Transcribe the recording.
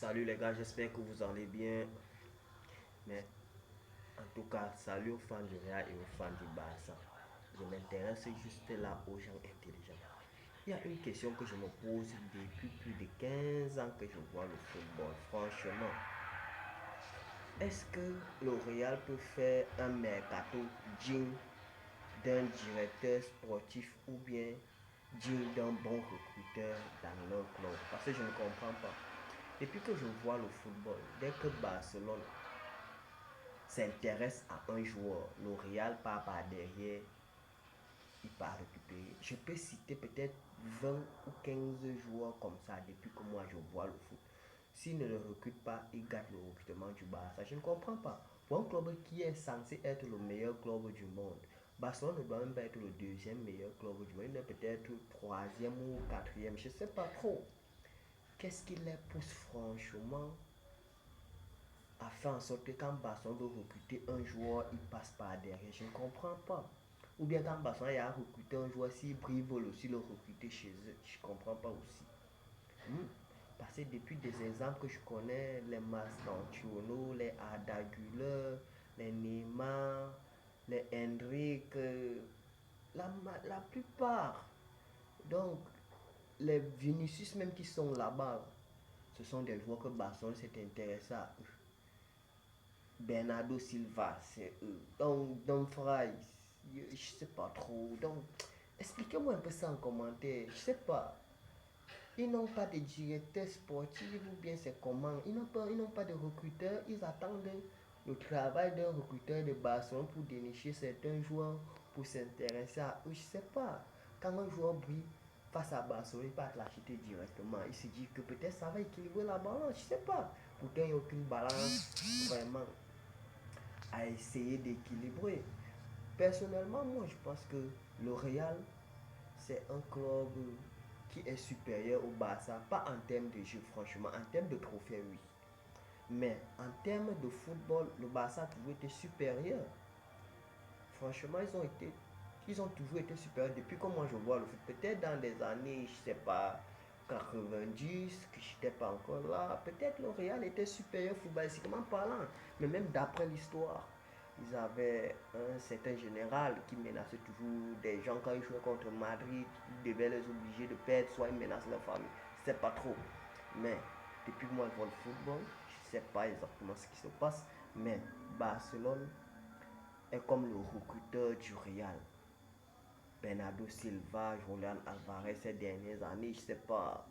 Salut les gars, j'espère que vous allez bien. Mais en tout cas, salut aux fans du Real et aux fans du Barça. Je m'intéresse juste là aux gens intelligents. Il y a une question que je me pose depuis plus de 15 ans que je vois le football. Franchement, est-ce que le Real peut faire un mercato digne d'un directeur sportif ou bien digne d'un bon recruteur dans leur club? Parce que je ne comprends pas. Depuis que je vois le football, dès que Barcelone s'intéresse à un joueur, le Real part par derrière, il part récupérer. Je peux citer peut-être 20 ou 15 joueurs comme ça depuis que moi je vois le foot. S'il ne le recrute pas, il gâte le recrutement du Barça. Je ne comprends pas. Pour un club qui est censé être le meilleur club du monde, Barcelone ne doit même pas être le deuxième meilleur club du monde. Il est peut-être troisième ou quatrième, je ne sais pas trop. Qu'est-ce qui les pousse franchement à faire en sorte que quand Barcelone veut recruter un joueur, il passe par derrière? Je ne comprends pas. Ou bien quand Barcelone a recruté un joueur, si Brive veulent aussi le recruter chez eux, je ne comprends pas aussi. Hmm. Parce que depuis des exemples que je connais, les Mastantuono, les Arda Güler, les Neymar, les Hendrik, la plupart. Donc, les Vinicius même qui sont là-bas, ce sont des joueurs que Barcelone s'est intéressé à eux. Bernardo Silva, c'est eux. Donc, Dumfries, je sais pas trop. Donc, expliquez-moi un peu ça en commentaire. Je sais pas. Ils n'ont pas de directeur sportif ou bien c'est comment. Ils n'ont pas de recruteur. Ils attendent le travail d'un recruteur de Barcelone pour dénicher certains joueurs, pour s'intéresser à eux. Je sais pas. Quand un joueur brille face à Barcelone, il peut l'acheter directement. Il se dit que peut-être ça va équilibrer la balance. Je sais pas. Pourtant, il n'y a aucune balance vraiment à essayer d'équilibrer. Personnellement, moi, je pense que le Real, c'est un club qui est supérieur au Barça, pas en termes de jeu, franchement, en termes de trophées, oui. Mais en termes de football, le Barça a toujours été supérieur. Franchement, ils ont toujours été supérieurs depuis que moi je vois le foot. Peut-être dans des années, je sais pas, 90, que je n'étais pas encore là. Peut-être le Real était supérieur footballistiquement parlant. Mais même d'après l'histoire, ils avaient un certain général qui menaçait toujours des gens quand ils jouaient contre Madrid. Ils devaient les obliger de perdre, soit ils menacent leur famille. Je sais pas trop. Mais depuis que moi je vois le football, je sais pas exactement ce qui se passe. Mais Barcelone est comme le recruteur du Real. Bernardo Silva, Julian Alvarez ces dernières années, je sais pas.